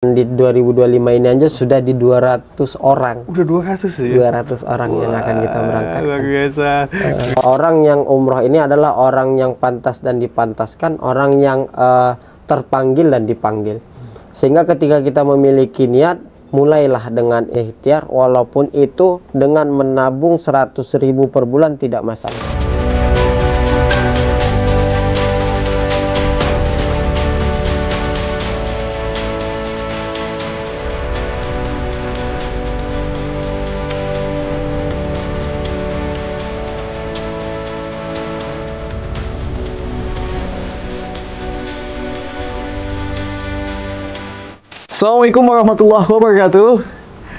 Di 2025 ini aja sudah di 200 orang. Udah 200 ya? 200 orang yang akan kita berangkatkan. Luar biasa. Orang yang umroh ini adalah orang yang pantas dan dipantaskan, orang yang terpanggil dan dipanggil. Sehingga ketika kita memiliki niat, mulailah dengan ikhtiar, walaupun itu dengan menabung 100.000 per bulan tidak masalah. Assalamualaikum warahmatullahi wabarakatuh.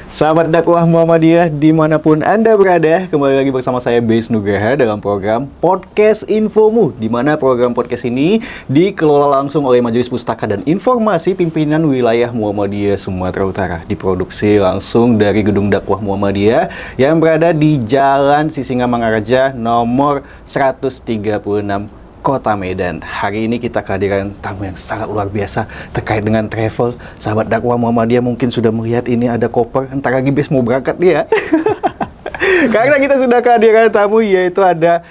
Sahabat dakwah Muhammadiyah dimanapun Anda berada, kembali lagi bersama saya Beis Nugraha dalam program Podcast Infomu, di mana program podcast ini dikelola langsung oleh Majelis Pustaka dan Informasi Pimpinan Wilayah Muhammadiyah Sumatera Utara, diproduksi langsung dari Gedung Dakwah Muhammadiyah yang berada di Jalan Sisingamangaraja nomor 136 Kota Medan. Hari ini kita kehadiran tamu yang sangat luar biasa terkait dengan travel. Sahabat dakwah Muhammadiyah mungkin sudah melihat ini ada koper, entar lagi Bes mau berangkat dia. Karena kita sudah kehadiran tamu, yaitu ada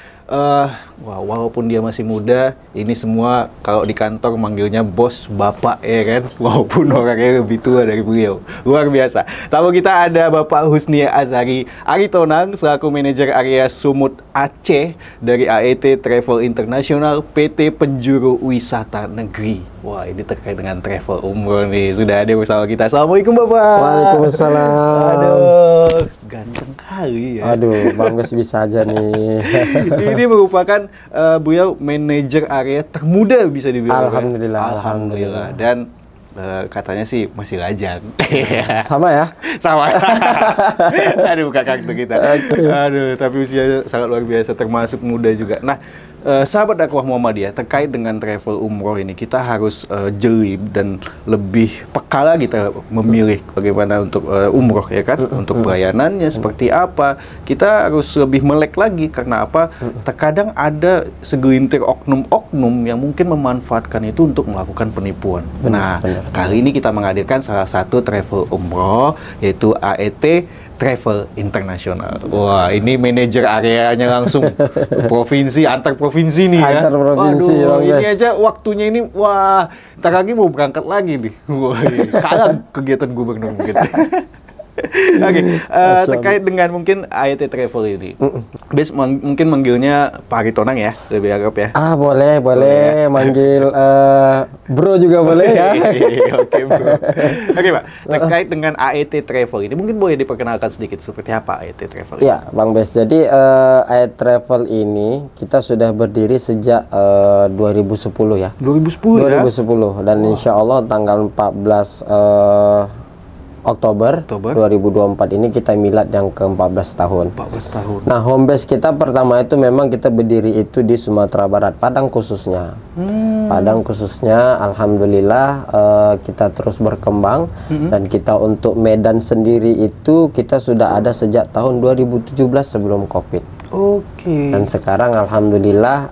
walaupun dia masih muda, ini semua kalau di kantor manggilnya bos, bapak, ya kan? Walaupun orangnya lebih tua dari beliau. Luar biasa. Tamu kita ada Bapak Husnia Azhari Aritonang, selaku manajer area Sumut Aceh dari AET Travel International PT Penjuru Wisata Negeri. Wah, ini terkait dengan travel umroh nih. Sudah ada bersama kita. Assalamualaikum Bapak. Waalaikumsalam. Aduh, ganteng kali ya. Aduh, Bang Bes bisa aja nih. Ini merupakan beliau manajer area termuda bisa dibilang. Alhamdulillah. Alhamdulillah. Dan katanya sih masih lajang. Sama ya? Sama. Aduh, buka kartu kita. Aduh, tapi usia sangat luar biasa, termasuk muda juga. Nah, sahabat dakwah Muhammadiyah, terkait dengan travel umroh ini kita harus jeli dan lebih peka lagi kita memilih bagaimana untuk umroh, ya kan, untuk pelayanannya seperti apa. Kita harus lebih melek lagi, karena apa, terkadang ada segelintir oknum-oknum yang mungkin memanfaatkan itu untuk melakukan penipuan. Kali ini kita menghadirkan salah satu travel umroh, yaitu AET Travel International. Wah, ini manajer areanya langsung provinsi, antar provinsi nih ya. Antar provinsi. Waduh, ini aja waktunya ini, wah, ntar lagi mau berangkat lagi nih. Wah, kalah kegiatan gubernur mungkin. Oke, terkait dengan mungkin AET Travel ini, Bes mungkin manggilnya Pak Aritonang ya, lebih akrab ya. Boleh, manggil bro juga boleh ya. Oke, bro. Oke, Pak, terkait dengan AET Travel ini, mungkin boleh diperkenalkan sedikit seperti apa AET Travel ini? Ya, Bang Bes. Jadi AET Travel ini kita sudah berdiri sejak 2010 ya. 2010 ya? 2010, dan insya Allah tanggal 14 Oktober 2024 ini kita milad yang ke-14 tahun. 14 tahun. Nah, home base kita pertama itu memang kita berdiri itu di Sumatera Barat, Padang khususnya. Padang khususnya, alhamdulillah kita terus berkembang, dan kita untuk Medan sendiri itu kita sudah ada sejak tahun 2017 sebelum Covid. Oke. Dan sekarang alhamdulillah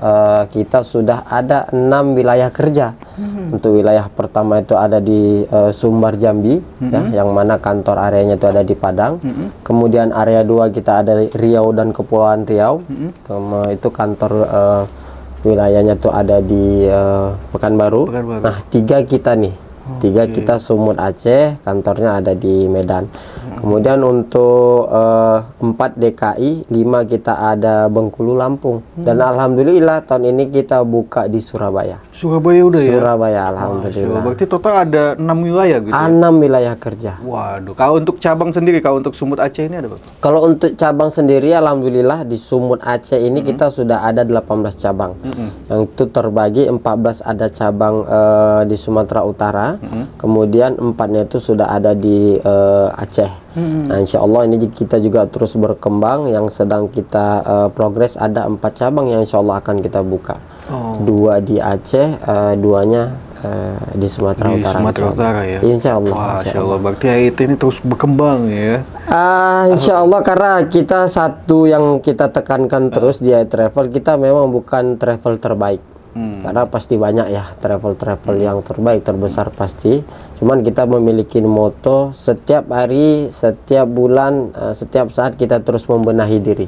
kita sudah ada 6 wilayah kerja. Untuk wilayah pertama itu ada di Sumbar Jambi, ya, yang mana kantor areanya itu ada di Padang. Kemudian area 2 kita ada Riau dan Kepulauan Riau. Itu kantor wilayahnya itu ada di Pekanbaru. Nah, 3 kita nih. 3 kita Sumut Aceh, kantornya ada di Medan. Kemudian untuk 4 DKI, 5 kita ada Bengkulu, Lampung. Dan alhamdulillah tahun ini kita buka di Surabaya. Surabaya udah ya? Surabaya, alhamdulillah. Berarti total ada 6 wilayah gitu? 6 wilayah kerja. Waduh, kalau untuk cabang sendiri, kalau untuk Sumut Aceh ini ada berapa? Kalau untuk cabang sendiri, alhamdulillah di Sumut Aceh ini kita sudah ada 18 cabang. Yang itu terbagi 14 ada cabang di Sumatera Utara. Kemudian 4-nya itu sudah ada di Aceh. Nah, insya Allah ini kita juga terus berkembang. Yang sedang kita progres ada 4 cabang yang insya Allah akan kita buka. 2 di Aceh, 2-nya di Sumatera Utara. Sumatera Utara ya? Insya Allah. Insya Allah. Berarti AET ini terus berkembang ya? Insya Allah, karena kita satu yang kita tekankan terus di AET Travel, kita memang bukan travel terbaik. Karena pasti banyak ya travel yang terbaik, terbesar pasti. Cuman kita memiliki moto setiap hari, setiap bulan, setiap saat kita terus membenahi diri.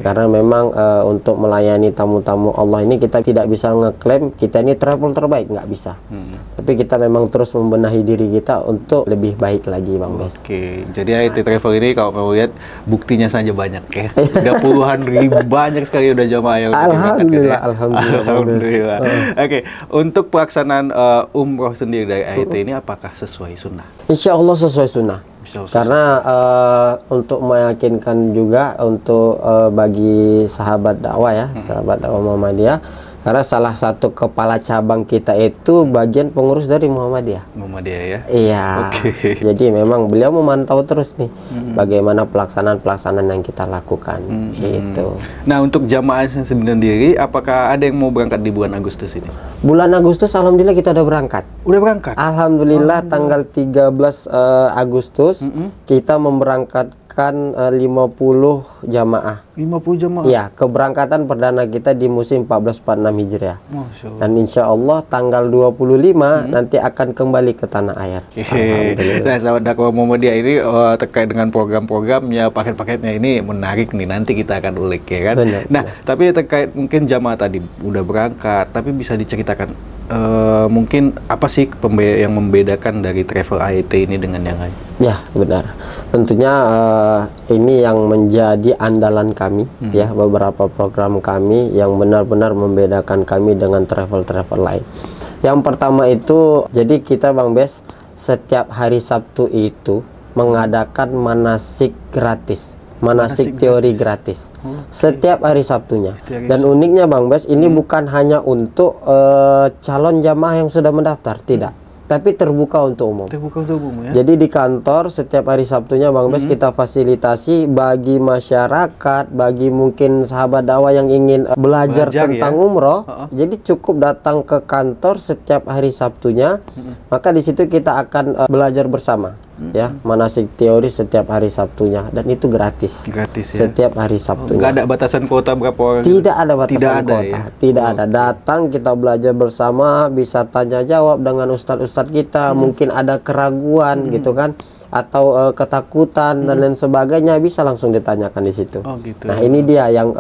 Karena memang untuk melayani tamu-tamu Allah ini kita tidak bisa ngeklaim kita ini travel terbaik, nggak bisa. Tapi kita memang terus membenahi diri kita untuk lebih baik lagi, Bang Bes. Oke, jadi IT Travel ini kalau mau lihat buktinya saja banyak ya. Udah puluhan ribu banyak sekali udah jamaah yang Alhamdulillah, ya. Alhamdulillah. Oke, untuk pelaksanaan umroh sendiri dari IT ini apakah sesuai sunnah? Insya Allah sesuai sunnah. Karena untuk meyakinkan juga untuk bagi sahabat dakwah ya, sahabat dakwah Muhammadiyah, karena salah satu kepala cabang kita itu bagian pengurus dari Muhammadiyah. Muhammadiyah ya? Iya. Jadi memang beliau memantau terus nih bagaimana pelaksanaan yang kita lakukan. Itu. Nah, untuk jamaah sendiri, apakah ada yang mau berangkat di bulan Agustus ini? Bulan Agustus alhamdulillah kita udah berangkat. Udah berangkat? Alhamdulillah tanggal 13 Agustus kita memberangkatkan 50 jamaah. 50 jamaah? Iya, keberangkatan perdana kita di musim 1446 Hijriah. Masya Allah. Dan insya Allah tanggal 25 nanti akan kembali ke tanah air. Nah, sahabat dakwah Muhammadiyah ini terkait dengan program-programnya, paket-paketnya ini menarik nih. Nanti kita akan ulik ya kan. Nah, tapi terkait mungkin jamaah tadi udah berangkat, tapi bisa diceritakan mungkin apa sih yang membedakan dari travel IT ini dengan yang lain? Ya, benar. Tentunya ini yang menjadi andalan kami ya, beberapa program kami yang benar-benar membedakan kami dengan travel-travel lain. Yang pertama itu, jadi kita Bang Bes setiap hari Sabtu itu mengadakan manasik gratis. Manasik teori gratis setiap hari Sabtunya. Dan uniknya Bang Bes, ini bukan hanya untuk calon jamaah yang sudah mendaftar, tidak, tapi terbuka untuk umum. Terbuka untuk umum ya. Jadi di kantor setiap hari Sabtunya Bang Bes kita fasilitasi bagi masyarakat, bagi mungkin sahabat dakwah yang ingin belajar tentang umroh. Jadi cukup datang ke kantor setiap hari Sabtunya, maka di situ kita akan belajar bersama. Ya, manasik teori setiap hari Sabtunya, dan itu gratis. Gratis ya. Setiap hari Sabtunya. Nggak ada batasan kuota berapa orang? Tidak ada batasan kuota. Ya? Tidak ada. Datang kita belajar bersama, bisa tanya jawab dengan ustadz-ustadz kita. Mungkin ada keraguan gitu kan, atau ketakutan dan lain sebagainya, bisa langsung ditanyakan di situ. Gitu. Nah, ini dia yang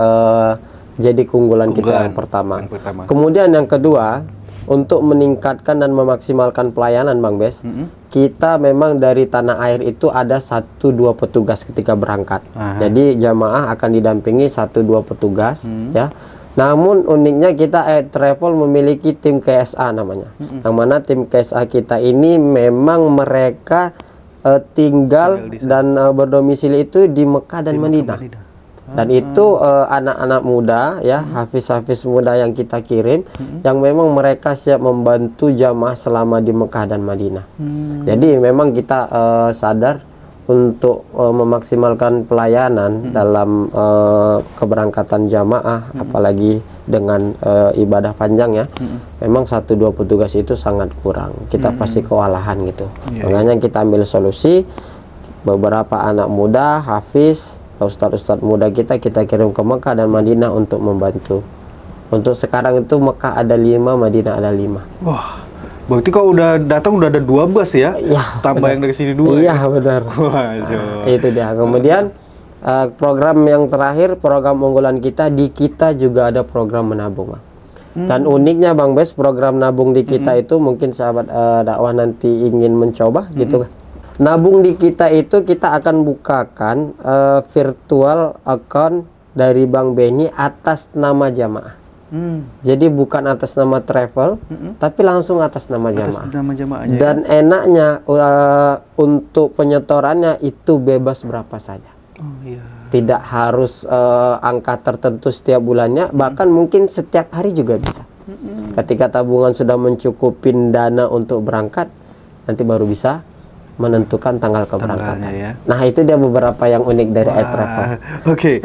jadi keunggulan kita yang pertama. Kemudian yang kedua, untuk meningkatkan dan memaksimalkan pelayanan Bang Bes, kita memang dari tanah air itu ada 1-2 petugas ketika berangkat. Jadi jamaah akan didampingi 1-2 petugas ya. Namun uniknya kita travel memiliki tim KSA namanya. Yang mana tim KSA kita ini memang mereka tinggal dan berdomisili itu di Mekah dan Madinah. Dan itu anak-anak muda ya, hafiz-hafiz muda yang kita kirim, yang memang mereka siap membantu jamaah selama di Mekah dan Madinah. Jadi memang kita sadar untuk memaksimalkan pelayanan dalam keberangkatan jamaah, apalagi dengan ibadah panjang ya. Memang 1-2 petugas itu sangat kurang. Kita pasti kewalahan gitu. Makanya kita ambil solusi, beberapa anak muda hafiz, ustadz-ustadz muda kita kirim ke Mekah dan Madinah untuk membantu. Untuk sekarang itu Mekah ada 5, Madinah ada 5. Wah, berarti kalau udah datang udah ada 12 ya? Ya, tambah benar. yang dari sini 2 iya ya? Benar. Wah, itu dia. Kemudian program yang terakhir, program unggulan kita, di kita juga ada program menabung. Dan uniknya Bang Bes, program nabung di kita itu mungkin sahabat dakwah nanti ingin mencoba gitu kan. Nabung di kita itu kita akan bukakan virtual account dari Bang Beni atas nama jamaah. Jadi bukan atas nama travel, tapi langsung atas nama jamaah. Dan enaknya untuk penyetorannya itu bebas berapa saja. Tidak harus angka tertentu setiap bulannya, bahkan mungkin setiap hari juga bisa. Ketika tabungan sudah mencukupi dana untuk berangkat, nanti baru bisa menentukan tanggal keberangkatan. Ya. Nah, itu dia beberapa yang unik dari iTravel. Oke,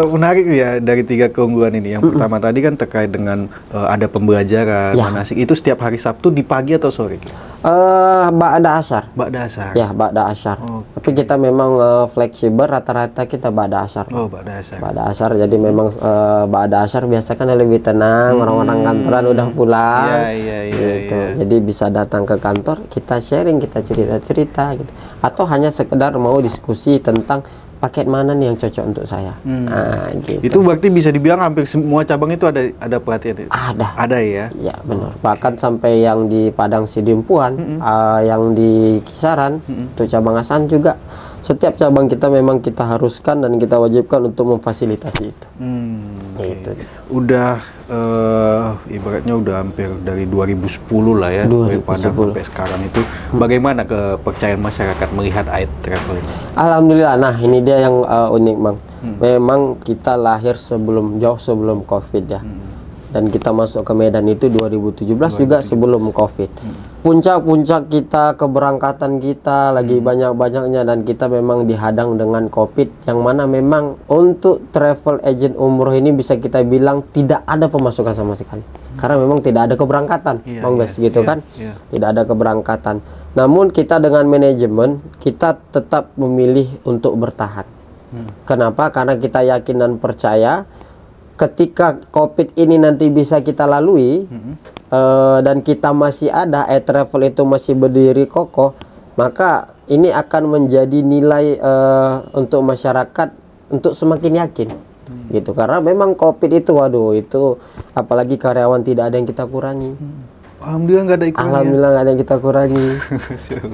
menarik ya dari 3 keunggulan ini. Yang pertama tadi kan terkait dengan ada pembelajaran manasik. Itu setiap hari Sabtu di pagi atau sore? Ba'da asyar. Ba'da asyar. Ya, ba'da asyar. Oke. Tapi kita memang fleksibel, rata-rata kita ba'da asyar. Oh, ba'da asyar. Ba'da asyar, jadi memang ba'da asyar biasa kan lebih tenang, orang-orang kantoran udah pulang. Iya, gitu. iya. Jadi bisa datang ke kantor, kita sharing, kita cerita-cerita gitu. Atau hanya sekedar mau diskusi tentang paket mana nih yang cocok untuk saya. Nah, gitu. Itu berarti bisa dibilang hampir semua cabang itu ada pelatihan. Ada ya. Ya benar. Bahkan sampai yang di Padang Sidimpuan, yang di Kisaran, untuk cabang Asahan juga. Setiap cabang kita memang kita haruskan dan kita wajibkan untuk memfasilitasi itu. Itu. Udah ibaratnya udah hampir dari 2010 lah ya, dari Padang sampai sekarang itu. Bagaimana kepercayaan masyarakat melihat Ait Travel ini? Alhamdulillah. Nah, ini dia yang unik, Bang. Memang kita lahir jauh sebelum Covid ya. Dan kita masuk ke Medan itu 2017 juga sebelum Covid. Puncak-puncak kita, keberangkatan kita lagi banyak-banyaknya, dan kita memang dihadang dengan Covid, yang mana memang untuk travel agent umroh ini bisa kita bilang tidak ada pemasukan sama sekali. Karena memang tidak ada keberangkatan, Bang Bes, gitu kan? Tidak ada keberangkatan. Namun kita dengan manajemen, kita tetap memilih untuk bertahan. Kenapa? Karena kita yakin dan percaya ketika Covid ini nanti bisa kita lalui, dan kita masih ada, travel itu masih berdiri kokoh, maka ini akan menjadi nilai untuk masyarakat untuk semakin yakin, gitu. Karena memang Covid itu, waduh, itu apalagi karyawan tidak ada yang kita kurangi. Alhamdulillah nggak ada ikutannya. Alhamdulillah nggak ada yang kita kurangi.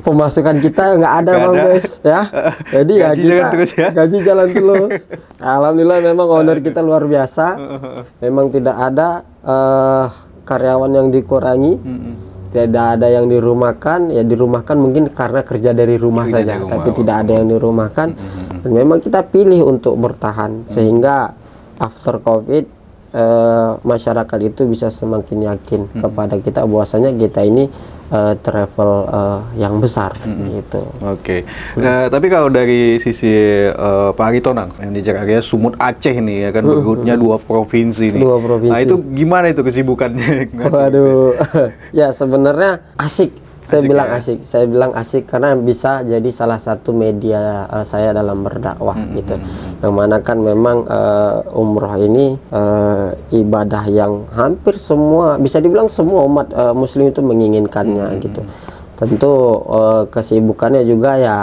Pemasukan kita nggak ada, Bang guys, ya. Jadi gaji ya jalan terus ya. Gaji jalan terus. Alhamdulillah memang owner kita luar biasa. Memang tidak ada karyawan yang dikurangi. Tidak ada yang dirumahkan. Ya dirumahkan mungkin karena kerja dari rumah saja, tapi tidak ada yang dirumahkan. Dan memang kita pilih untuk bertahan, sehingga after Covid masyarakat itu bisa semakin yakin kepada kita bahwasanya kita ini travel yang besar, gitu. Oke. Tapi kalau dari sisi Pak Aritonang, manajer area Sumut Aceh nih, ya kan, bergeraknya 2 provinsi nih. 2 provinsi. Nah, itu gimana itu kesibukannya? Waduh. Ya sebenarnya asik. Saya bilang asik karena bisa jadi salah satu media saya dalam berdakwah, gitu. Yang mana kan memang umroh ini ibadah yang hampir semua, bisa dibilang semua umat muslim itu menginginkannya, gitu. Tentu kesibukannya juga ya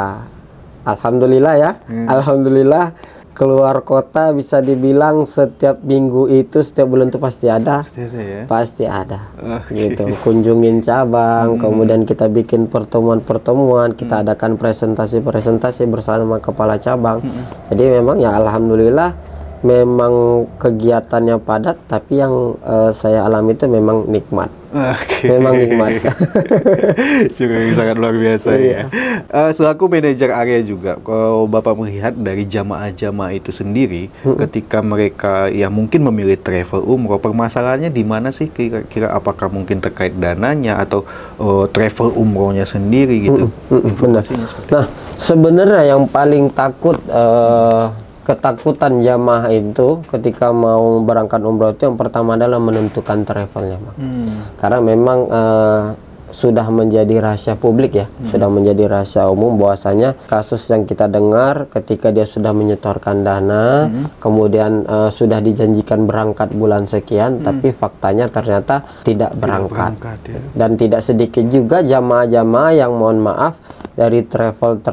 alhamdulillah ya. Alhamdulillah keluar kota bisa dibilang setiap minggu itu, setiap bulan itu pasti ada. Pasti ada. Gitu. Kunjungin cabang, kemudian kita bikin pertemuan-pertemuan, kita adakan presentasi-presentasi bersama kepala cabang. Jadi memang ya alhamdulillah memang kegiatannya padat, tapi yang saya alami itu memang nikmat. Memang nikmat. Sungguh sangat luar biasa ya. Selaku manajer area juga, kalau Bapak melihat dari jamaah-jamaah itu sendiri, ketika mereka ya mungkin memilih travel umroh, permasalahannya di mana sih kira-kira? Apakah mungkin terkait dananya atau travel umrohnya sendiri gitu? Benar. Nah, sebenarnya yang paling ketakutan jamaah itu ketika mau berangkat umroh itu yang pertama adalah menentukan travelnya, Bang. Karena memang sudah menjadi rahasia publik ya, sudah menjadi rahasia umum bahwasanya kasus yang kita dengar ketika dia sudah menyetorkan dana, kemudian sudah dijanjikan berangkat bulan sekian, tapi faktanya ternyata tidak berangkat. Ya. Dan tidak sedikit juga jamaah-jamaah yang mohon maaf dari travel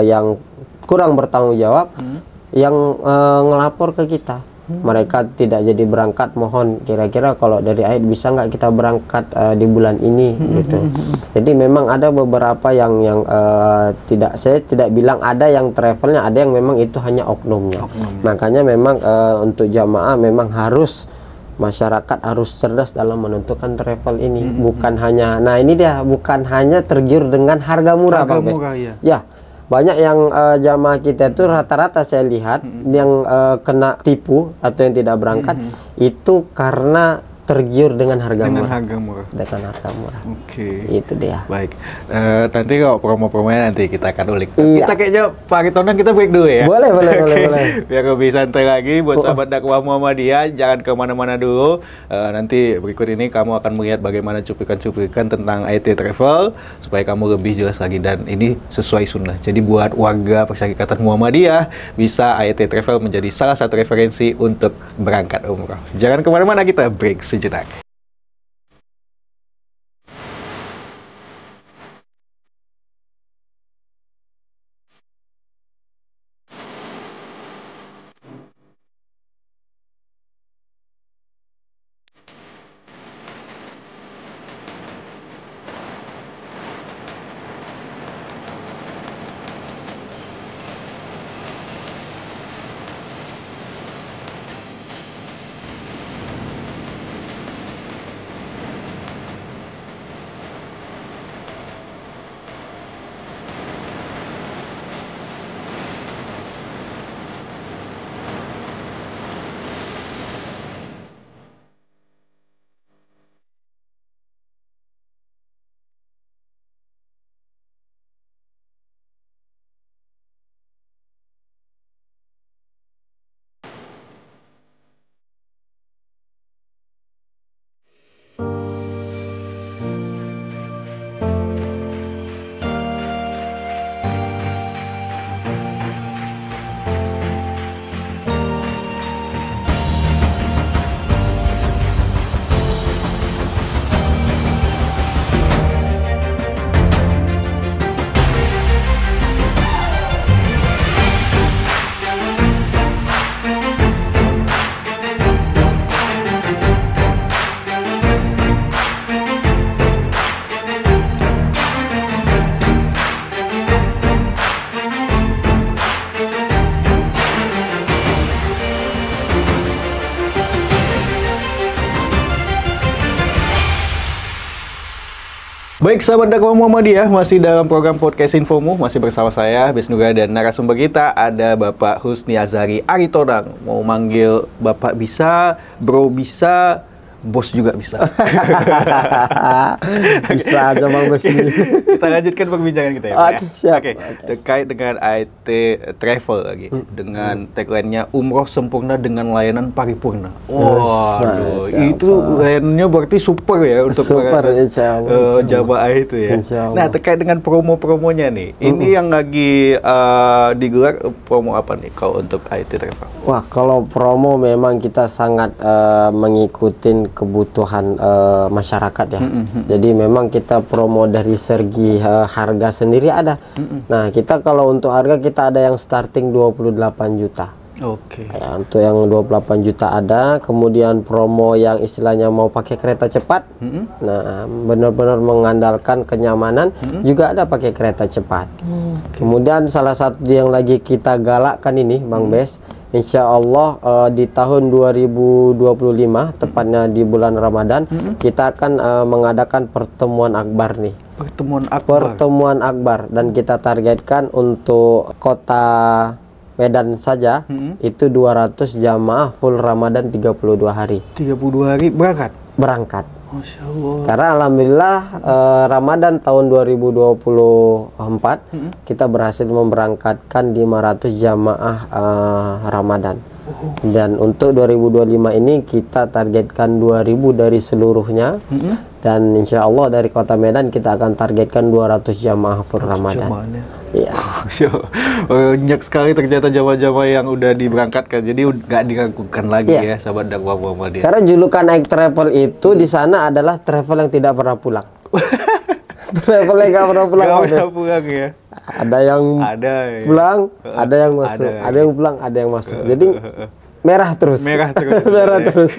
yang kurang bertanggung jawab, yang ngelapor ke kita, mereka tidak jadi berangkat, mohon kira-kira kalau dari Ait bisa nggak kita berangkat di bulan ini, gitu. Jadi memang ada beberapa yang saya tidak bilang ada yang travelnya, ada yang memang itu hanya oknumnya. Makanya memang untuk jamaah memang harus, masyarakat harus cerdas dalam menentukan travel ini. Bukan hanya, nah ini dia, bukan hanya tergiur dengan harga murah, Bang Bes. Ya, banyak yang jamaah kita itu rata-rata saya lihat yang kena tipu atau yang tidak berangkat itu karena tergiur dengan harga Dengan murah. harga murah. Dengan harga murah. Oke. Itu dia. Baik. Nanti kalau promo-promonya nanti kita akan ulik. Iya. Kita kayaknya Pak Aritonang kita break dulu ya. Boleh. Oke. Biar lebih santai lagi buat sahabat dakwah Muhammadiyah, jangan kemana-mana dulu. Nanti berikut ini kamu akan melihat bagaimana cuplikan-cuplikan tentang IT Travel supaya kamu lebih jelas lagi, dan ini sesuai sunnah. Jadi buat warga Persyarikatan Muhammadiyah, bisa IT Travel menjadi salah satu referensi untuk berangkat umroh. Jangan kemana-mana, kita break sejenak. Baik, sahabat dakwah Muhammadiyah, masih dalam program podcast Infomu, masih bersama saya Besnuga, dan narasumber kita ada Bapak Husni Azhari Aritonang. Mau manggil Bapak bisa, Bro bisa, bos juga bisa. Bisa aja Bang Husni. Kita lanjutkan perbincangan kita ya, Pak. Oke, siap. Oke, terkait dengan IT Travel lagi, dengan tagline-nya umroh sempurna dengan layanan paripurna. Waduh, itu layanannya berarti super ya untuk super, insya Allah. jamaah itu ya. Nah, terkait dengan promo-promonya nih, ini yang lagi digelar promo apa nih kalau untuk IT Travel? Wah, kalau promo memang kita sangat mengikuti kebutuhan masyarakat ya. Jadi memang kita promo dari segi harga sendiri ada. Nah, kita kalau untuk harga kita ada yang starting 28 juta. Oke. Ya, untuk yang 28 juta ada, kemudian promo yang istilahnya mau pakai kereta cepat. Nah, benar-benar mengandalkan kenyamanan, juga ada pakai kereta cepat. Kemudian salah satu yang lagi kita galakkan ini, Bang Bes, insya Allah di tahun 2025, tepatnya di bulan Ramadan, kita akan mengadakan pertemuan akbar nih. Pertemuan akbar, dan kita targetkan untuk kota Medan saja itu 200 jamaah full Ramadan 32 hari. 32 hari berangkat. Masya Allah. Karena alhamdulillah Ramadan tahun 2024 kita berhasil memberangkatkan 500 jamaah Ramadan. Dan untuk 2025 ini kita targetkan 2000 dari seluruhnya. Dan insya Allah dari kota Medan kita akan targetkan 200 jamaah full Ramadan. Iya. Banyak sekali ternyata jamaah-jamaah yang udah diberangkatkan, jadi nggak diragukan lagi ya sahabat dakwah Muhammadiyah. Karena julukan naik travel itu di sana adalah travel yang tidak pernah pulang. Travel yang nggak pernah pulang. Nggak pernah pulang ya. Ada yang pulang, ada yang masuk, ada yang pulang, ada yang masuk. Jadi merah terus. Merah terus.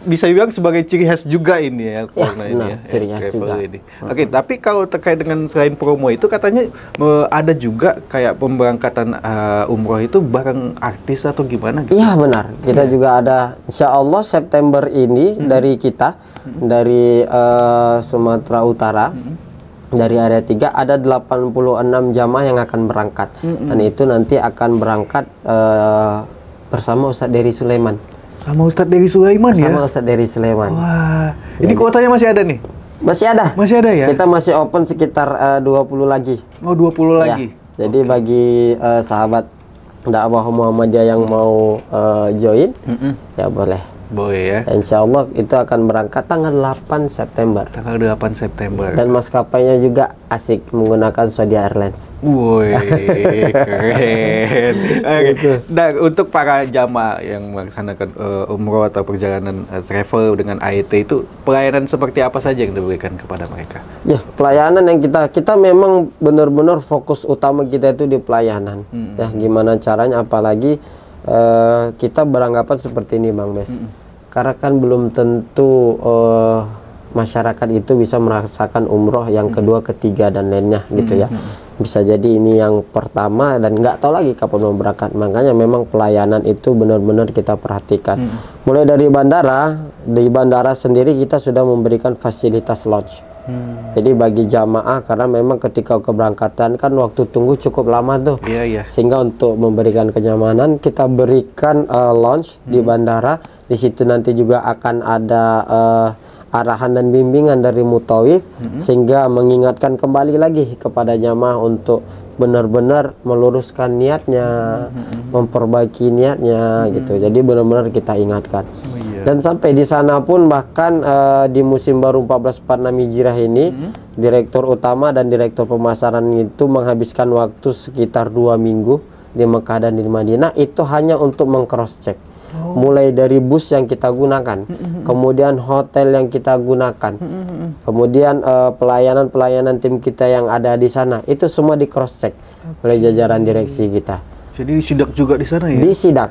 Bisa dibilang sebagai ciri khas juga ini ya, warna ini ya. Ciri khas juga. Ini. Oke, tapi kalau terkait dengan selain promo itu katanya ada juga kayak pemberangkatan umroh itu bareng artis atau gimana gitu? Iya benar. Kita juga ada, insya Allah September ini dari kita, dari Sumatera Utara. Dari area 3 ada 86 jamaah yang akan berangkat. Dan itu nanti akan berangkat bersama Ustadz Dery Sulaiman. Sama Ustadz Dery Sulaiman ya? Sama Ustadz Dery Sulaiman. Wah, ini kuotanya masih ada nih? Masih ada. Masih ada ya? Kita masih open sekitar 20 lagi. Oh, 20 lagi. Ya. Jadi bagi sahabat dakwah Muhammadiyah yang mau join, ya boleh. Boleh ya. Insya Allah itu akan berangkat tanggal 8 September. Tanggal 8 September. Dan maskapainya juga asik menggunakan Saudi Airlines. Woi, keren. Oke. Dan untuk para jamaah yang melaksanakan umroh atau perjalanan travel dengan AET itu pelayanan seperti apa saja yang diberikan kepada mereka? Ya, pelayanan yang kita memang benar-benar fokus utama kita itu di pelayanan. Ya, gimana caranya apalagi kita beranggapan seperti ini Bang Bes. Karena kan belum tentu masyarakat itu bisa merasakan umroh yang kedua, ketiga dan lainnya gitu ya. Bisa jadi ini yang pertama dan nggak tahu lagi kapan mau berangkat. Makanya memang pelayanan itu benar-benar kita perhatikan. Mulai dari bandara, di bandara sendiri kita sudah memberikan fasilitas lodge. Jadi bagi jamaah, karena memang ketika keberangkatan kan waktu tunggu cukup lama tuh. Sehingga untuk memberikan kenyamanan kita berikan lounge di bandara. Di situ nanti juga akan ada arahan dan bimbingan dari mutawif, sehingga mengingatkan kembali lagi kepada jamaah untuk benar-benar meluruskan niatnya, memperbaiki niatnya gitu. Jadi benar-benar kita ingatkan. Dan sampai di sana pun bahkan di musim baru 1446 Hijriah ini, direktur utama dan direktur pemasaran itu menghabiskan waktu sekitar 2 minggu di Mekah dan di Madinah itu hanya untuk meng-cross check. Mulai dari bus yang kita gunakan, kemudian hotel yang kita gunakan, kemudian pelayanan tim kita yang ada di sana, itu semua di cross check oleh jajaran direksi kita. Jadi disidak juga di sana ya? Disidak.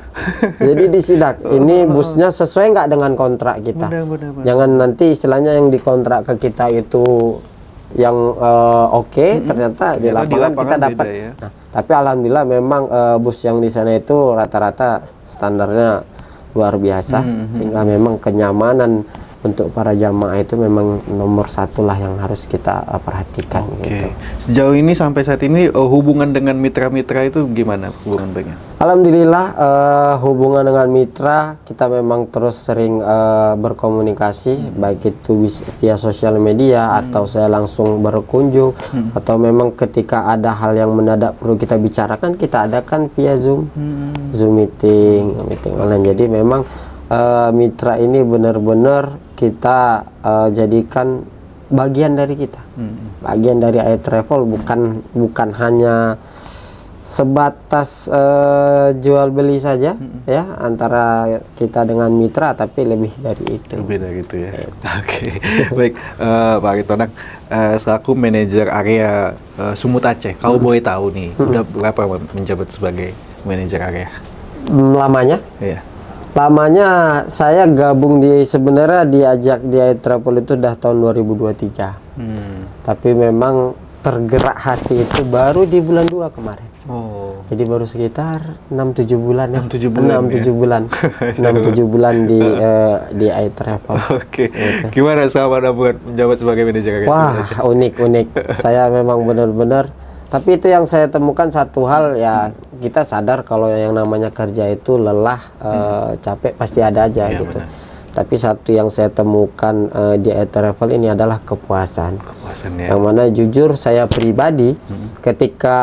Jadi disidak. Ini busnya sesuai nggak dengan kontrak kita? Benar. Jangan nanti istilahnya yang dikontrak ke kita itu yang oke, ternyata di lapangan kita dapat. Ya? Nah, tapi alhamdulillah memang bus yang di sana itu rata-rata standarnya luar biasa, sehingga memang kenyamanan untuk para jamaah itu memang nomor satu lah yang harus kita perhatikan. Gitu. Sejauh ini sampai saat ini hubungan dengan mitra-mitra itu gimana hubungan baiknya? Alhamdulillah hubungan dengan mitra kita memang terus sering berkomunikasi, baik itu via sosial media atau saya langsung berkunjung, atau memang ketika ada hal yang mendadak perlu kita bicarakan, kita adakan via Zoom meeting online. Jadi memang mitra ini benar-benar kita jadikan bagian dari kita, bagian dari AET Travel, bukan hanya sebatas jual beli saja ya antara kita dengan mitra, tapi lebih dari itu. Lebih dari itu ya. Oke. Baik, Pak Aritonang, selaku manajer area Sumut Aceh, kalau boleh tahu nih, udah berapa menjabat sebagai manajer area? Lamanya? Iya. Lamanya saya gabung sebenarnya diajak di AET Travel itu udah tahun 2023. Tapi memang tergerak hati itu baru di bulan 2 kemarin. Jadi baru sekitar 6-7 bulan ya. 6-7 bulan. 6-7 bulan di AET Travel. Oke. Gitu. Gimana selama buat menjabat sebagai manajer area? Wah, unik. Saya memang benar-benar. Tapi itu yang saya temukan satu hal ya, kita sadar kalau yang namanya kerja itu lelah, capek pasti ada aja gitu. Benar. Tapi satu yang saya temukan di AET Travel ini adalah kepuasan ya. Yang mana jujur saya pribadi ketika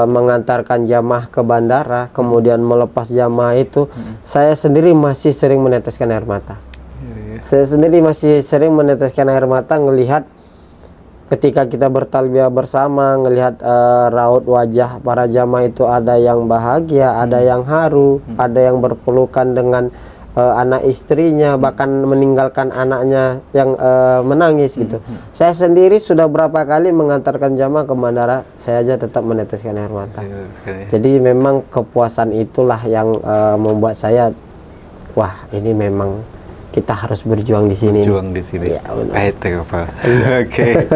mengantarkan jamaah ke bandara, kemudian melepas jamaah itu, saya sendiri masih sering meneteskan air mata. Saya sendiri masih sering meneteskan air mata ngelihat ketika kita bertalbiyah bersama, ngelihat raut wajah para jamaah itu, ada yang bahagia, ada yang haru, ada yang berpelukan dengan anak istrinya, bahkan meninggalkan anaknya yang menangis gitu. Saya sendiri sudah berapa kali mengantarkan jamaah ke bandara, saya aja tetap meneteskan air mata. Jadi memang kepuasan itulah yang membuat saya, wah ini memang kita harus berjuang di sini. Berjuang di sini. Ya, Oke.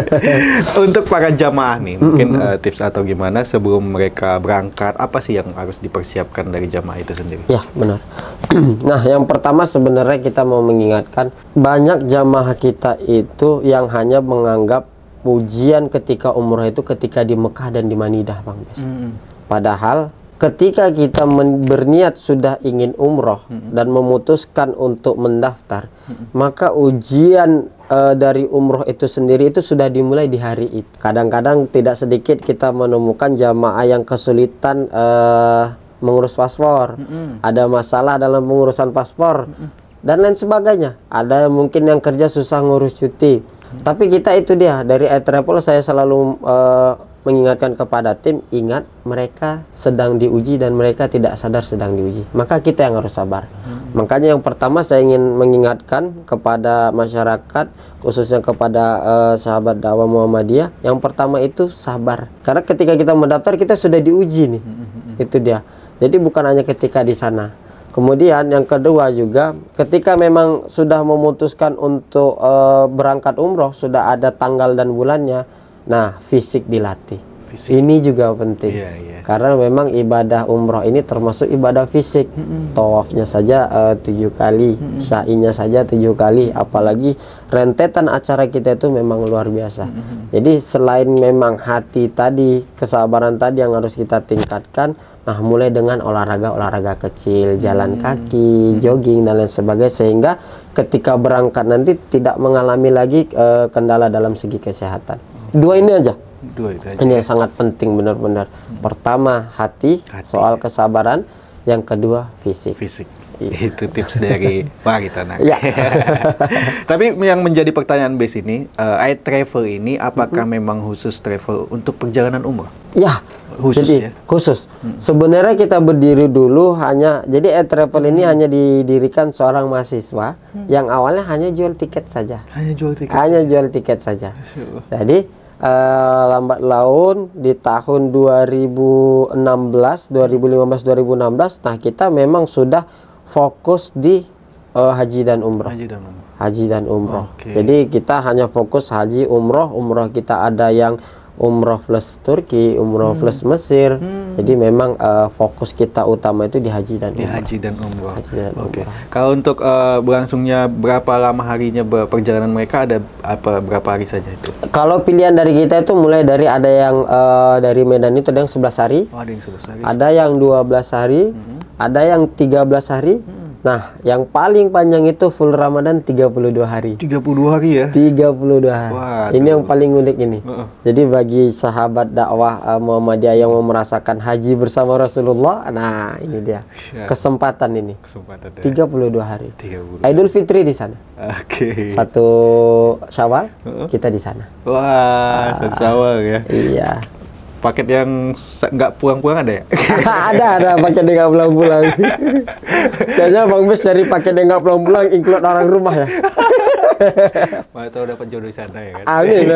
Untuk para jamaah nih, mungkin tips atau gimana sebelum mereka berangkat, apa sih yang harus dipersiapkan dari jamaah itu sendiri? Ya, benar. Nah, yang pertama sebenarnya kita mau mengingatkan, banyak jamaah kita itu yang hanya menganggap ujian ketika umroh itu ketika di Mekah dan di Manidah, Bang Bes. Padahal ketika kita berniat sudah ingin umroh dan memutuskan untuk mendaftar, maka ujian dari umroh itu sendiri itu sudah dimulai di hari itu. Kadang-kadang tidak sedikit kita menemukan jamaah yang kesulitan mengurus paspor, ada masalah dalam pengurusan paspor dan lain sebagainya. Ada mungkin yang kerja susah ngurus cuti. Tapi kita itu dia dari iTravel, saya selalu mengingatkan kepada tim, ingat mereka sedang diuji dan mereka tidak sadar sedang diuji. Maka kita yang harus sabar. Makanya yang pertama saya ingin mengingatkan kepada masyarakat, khususnya kepada sahabat dakwah Muhammadiyah, yang pertama itu sabar. Karena ketika kita mendaftar kita sudah diuji nih. Itu dia. Jadi bukan hanya ketika di sana. Kemudian yang kedua juga, ketika memang sudah memutuskan untuk berangkat umroh, sudah ada tanggal dan bulannya, nah fisik dilatih. Ini juga penting. Karena memang ibadah umroh ini termasuk ibadah fisik. Tawafnya saja 7 kali, sa'inya saja 7 kali, apalagi rentetan acara kita itu memang luar biasa. Jadi selain memang hati tadi, kesabaran tadi yang harus kita tingkatkan, nah mulai dengan olahraga kecil, jalan kaki, jogging dan lain sebagainya, sehingga ketika berangkat nanti tidak mengalami lagi kendala dalam segi kesehatan. Dua ini aja. Ini yang sangat penting benar-benar. Pertama hati, soal kesabaran. Yang kedua fisik. Itu tips dari Pak Tanang. Ya. Tapi yang menjadi pertanyaan base ini, iTravel ini apakah memang khusus travel untuk perjalanan umrah? Ya, khusus jadi, ya? Khusus. Sebenarnya kita berdiri dulu jadi iTravel ini hanya didirikan seorang mahasiswa yang awalnya hanya jual tiket saja. Hanya jual tiket saja. Jadi lambat laun di tahun 2016, 2015-2016, nah kita memang sudah fokus di haji dan umroh. Jadi kita hanya fokus haji, umroh kita ada yang umroh plus Turki, umroh plus Mesir. Jadi memang fokus kita utama itu di haji dan umroh. Kalau untuk berlangsungnya berapa lama harinya perjalanan mereka, ada berapa hari saja itu? Kalau pilihan dari kita itu mulai dari ada yang dari Medan itu ada yang 11 hari. Ada yang 11 hari. Ada yang 12 hari, ada yang 13 hari. Nah, yang paling panjang itu full Ramadan 32 hari. 32 hari ya? 32 hari. Waduh. Ini yang paling unik ini. Jadi bagi sahabat dakwah Muhammadiyah yang mau merasakan haji bersama Rasulullah, nah ini dia. Kesempatan ini. 32 hari. Idul Fitri di sana. 1 Syawal kita di sana. Wah, 1 Syawal ya. Iya. Paket yang nggak pulang-pulang ada ya? ada paket yang nggak pulang-pulang. Kayaknya Bang Bes dari paket yang nggak pulang-pulang include orang rumah ya. Mau tahu dapat jodoh di sana ya kan? Amin.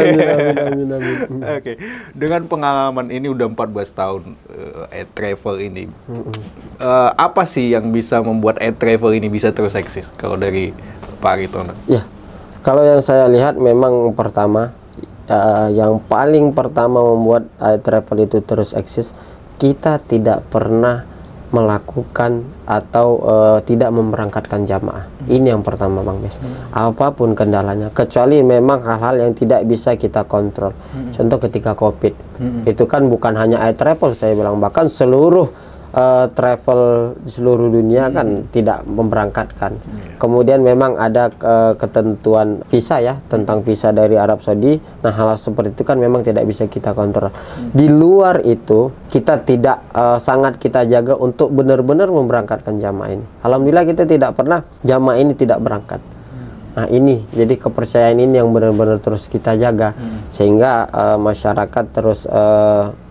Oke. Dengan pengalaman ini udah 14 tahun iTravel ini, apa sih yang bisa membuat iTravel ini bisa terus eksis kalau dari Pak Ariton? Ya, kalau yang saya lihat memang pertama, yang paling pertama membuat iTravel itu terus eksis, kita tidak pernah melakukan atau tidak memberangkatkan jamaah. Ini yang pertama Bang Bes. Apapun kendalanya, kecuali memang hal-hal yang tidak bisa kita kontrol. Contoh ketika COVID, itu kan bukan hanya iTravel, saya bilang, bahkan seluruh travel di seluruh dunia kan tidak memberangkatkan. Kemudian memang ada ketentuan visa ya, tentang visa dari Arab Saudi. Nah, hal seperti itu kan memang tidak bisa kita kontrol. Di luar itu kita tidak sangat kita jaga untuk benar-benar memberangkatkan jamaah ini. Alhamdulillah kita tidak pernah jamaah ini tidak berangkat. Nah ini jadi kepercayaan ini yang benar-benar terus kita jaga, sehingga masyarakat terus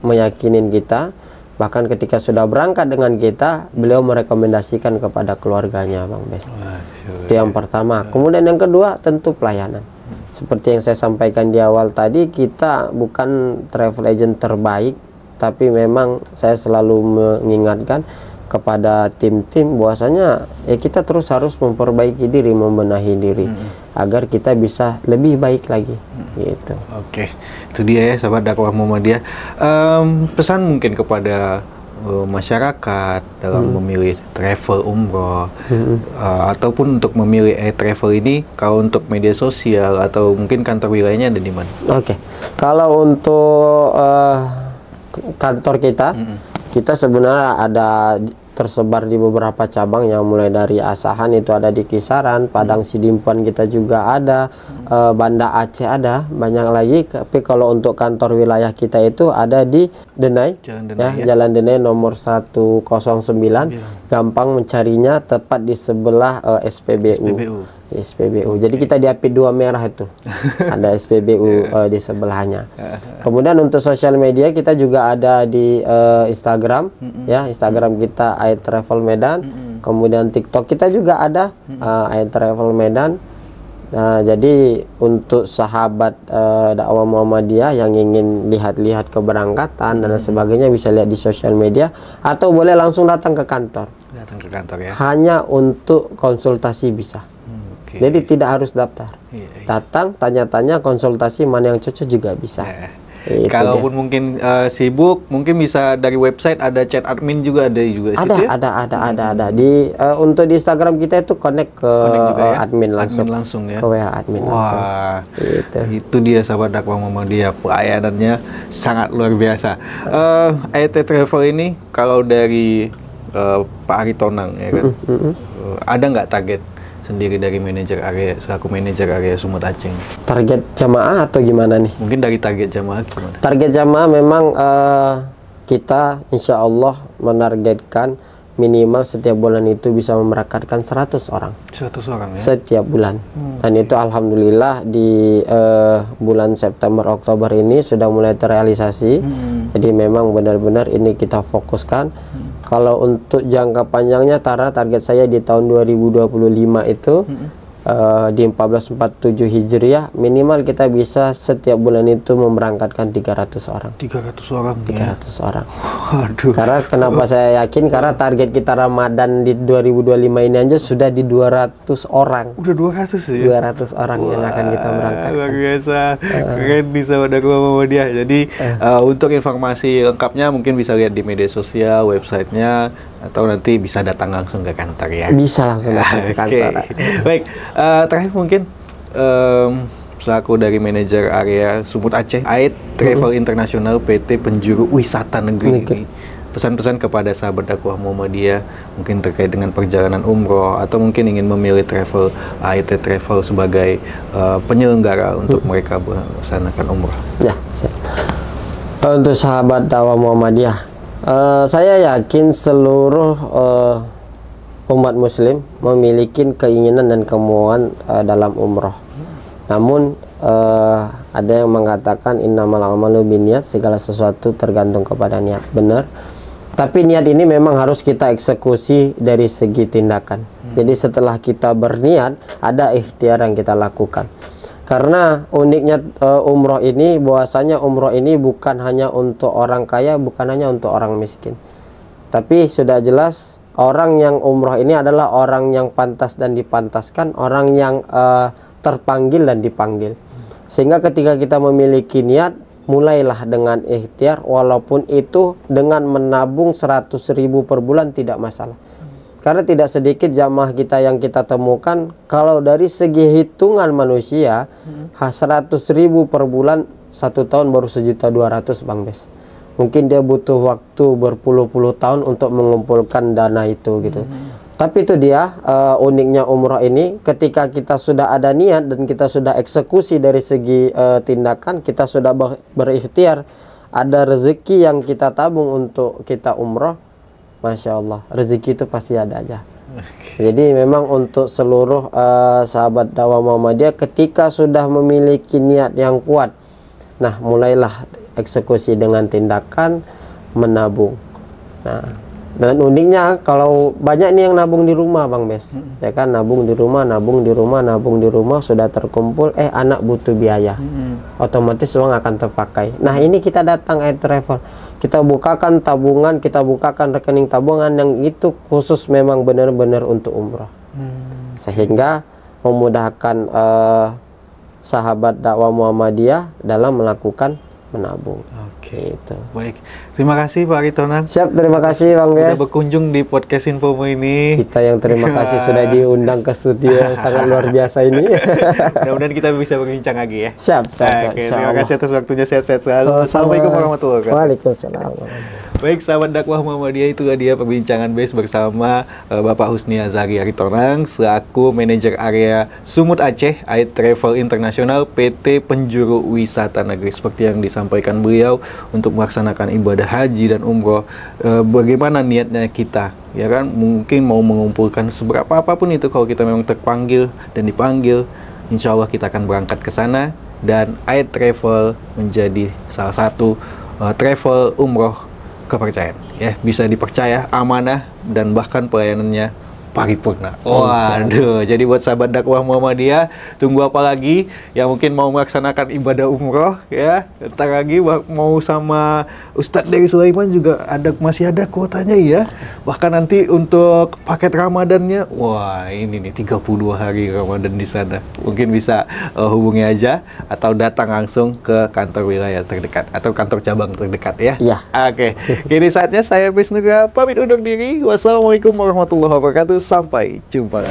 meyakinin kita. Bahkan ketika sudah berangkat dengan kita, beliau merekomendasikan kepada keluarganya Bang Bes. Itu yang pertama. Kemudian yang kedua tentu pelayanan. Seperti yang saya sampaikan di awal tadi, kita bukan travel agent terbaik, tapi memang saya selalu mengingatkan kepada tim-tim bahwasanya kita terus harus memperbaiki diri, membenahi diri agar kita bisa lebih baik lagi gitu. Oke, itu dia ya sahabat dakwah Muhammadiyah. Pesan mungkin kepada masyarakat dalam memilih travel umroh ataupun untuk memilih travel ini, kalau untuk media sosial atau mungkin kantor wilayahnya ada di mana? Oke, kalau untuk kantor kita Kita sebenarnya ada tersebar di beberapa cabang, yang mulai dari Asahan itu ada di Kisaran, Padang Sidimpuan kita juga ada, Banda Aceh ada, banyak lagi. Tapi kalau untuk kantor wilayah kita itu ada di Denai, Jalan Denai nomor 109. Gampang mencarinya, tepat di sebelah SPBU. Jadi kita diapit 2 merah itu. Ada SPBU di sebelahnya. Kemudian untuk sosial media kita juga ada di Instagram, ya, Instagram kita iTravel Medan. Kemudian TikTok kita juga ada iTravel Medan. Nah, jadi untuk sahabat dakwah Muhammadiyah yang ingin lihat-lihat keberangkatan dan sebagainya bisa lihat di sosial media, atau boleh langsung datang ke kantor. Ya. Hanya untuk konsultasi bisa. Jadi tidak harus daftar. Datang, tanya-tanya, konsultasi mana yang cocok juga bisa. Kalaupun mungkin sibuk, mungkin bisa dari website, ada chat admin juga ada situ ya? Ada. Di untuk di Instagram kita itu connect ke admin langsung ya. Ke WA admin langsung. Itu dia sahabat dakwah Muhammadiyah, pelayanannya sangat luar biasa. AET Travel ini kalau dari Pak Aritonang ya kan, ada nggak target sendiri dari manajer area, selaku manajer area Sumut Aceh? Target jamaah atau gimana nih? Mungkin dari target jamaah gimana? Target jamaah memang kita insya Allah menargetkan minimal setiap bulan itu bisa memberangkatkan 100 orang. 100 orang ya? Setiap bulan. Dan itu alhamdulillah di bulan September Oktober ini sudah mulai terrealisasi. Jadi memang benar-benar ini kita fokuskan. Kalau untuk jangka panjangnya, target saya di tahun 2025 itu di 1447 Hijriah minimal kita bisa setiap bulan itu memberangkatkan 300 orang. 300 orang. 300 orang. Waduh. Karena kenapa saya yakin? Karena target kita Ramadan di 2025 ini aja sudah di 200 orang. Udah 200 ya? 200 orang yang akan kita berangkatkan. Luar biasa. Keren nih sahabat dakwah Muhammadiyah. Jadi untuk informasi lengkapnya mungkin bisa lihat di media sosial, websitenya, atau nanti bisa datang langsung ke kantor ya. Bisa langsung datang ke kantor. Baik, terakhir mungkin selaku dari manajer area Sumut Aceh, AET Travel International PT Penjuru Wisata Negeri ini, pesan-pesan kepada sahabat dakwah Muhammadiyah mungkin terkait dengan perjalanan umroh, atau mungkin ingin memilih travel AET Travel sebagai penyelenggara untuk mereka melaksanakan umroh. Ya, siap. Untuk sahabat dakwah Muhammadiyah, saya yakin seluruh umat muslim memiliki keinginan dan kemauan dalam umroh. Namun ada yang mengatakan innamal a'malu binniyat, segala sesuatu tergantung kepada niat. Benar. Tapi niat ini memang harus kita eksekusi dari segi tindakan. Jadi setelah kita berniat, ada ikhtiar yang kita lakukan. Karena uniknya umroh ini, bahwasanya umroh ini bukan hanya untuk orang kaya, bukan hanya untuk orang miskin. Tapi sudah jelas orang yang umroh ini adalah orang yang pantas dan dipantaskan, orang yang terpanggil dan dipanggil. Sehingga ketika kita memiliki niat, mulailah dengan ikhtiar, walaupun itu dengan menabung 100.000 per bulan tidak masalah. Karena tidak sedikit jamaah kita yang kita temukan, kalau dari segi hitungan manusia, 100.000 per bulan 1 tahun baru 1.200.000 Bang Bes. Mungkin dia butuh waktu berpuluh-puluh tahun untuk mengumpulkan dana itu gitu. Tapi itu dia uniknya umroh ini, ketika kita sudah ada niat dan kita sudah eksekusi dari segi tindakan, kita sudah berikhtiar, ada rezeki yang kita tabung untuk kita umroh, Masya Allah, rezeki itu pasti ada aja. Jadi memang untuk seluruh sahabat dakwah Muhammadiyah, ketika sudah memiliki niat yang kuat, nah mulailah eksekusi dengan tindakan menabung. Nah, dan uniknya kalau banyak nih yang nabung di rumah Bang Bes, ya kan, nabung di rumah, sudah terkumpul, anak butuh biaya, otomatis uang akan terpakai. Nah ini kita datang AET Travel, kita bukakan tabungan, kita bukakan rekening tabungan yang itu khusus memang benar-benar untuk umroh, sehingga memudahkan sahabat dakwah Muhammadiyah dalam melakukan menabung. Oke, itu. Baik. Terima kasih Pak Aritonang. Siap, terima kasih Bang Bes. Sudah berkunjung di podcast Infomu ini. Kita yang terima kasih sudah diundang ke studio yang sangat luar biasa ini. Mudah-mudahan kita bisa berbincang lagi ya. Siap. Oke, terima kasih atas waktunya, sehat-sehat selalu. Assalamualaikum warahmatullahi wabarakatuh. Waalaikumsalam. Baik, sahabat dakwah Muhammadiyah, itulah dia perbincangan BES bersama Bapak Husni Azhari Aritonang selaku manajer area Sumut Aceh Aid Travel Internasional PT Penjuru Wisata Negeri. Seperti yang disampaikan beliau untuk melaksanakan ibadah haji dan umroh, bagaimana niatnya kita, ya kan? Mungkin mau mengumpulkan seberapa apapun itu, kalau kita memang terpanggil dan dipanggil, insya Allah kita akan berangkat ke sana, dan Aid Travel menjadi salah satu travel umroh kepercayaan, ya, bisa dipercaya, amanah, dan bahkan pelayanannya paripurna. Waduh, jadi buat sahabat dakwah Muhammadiyah, tunggu apa lagi yang mungkin mau melaksanakan ibadah umroh, ya, ntar lagi mau sama Ustadz Dery Sulaiman juga masih ada kuotanya, ya. Bahkan nanti untuk paket Ramadannya, wah ini nih 32 hari Ramadan di sana. Mungkin bisa hubungi aja atau datang langsung ke kantor wilayah terdekat atau kantor cabang terdekat, ya. Iya. Oke, kini saatnya saya BES Nugraha pamit undur diri. Wassalamualaikum warahmatullahi wabarakatuh. Sampai jumpa.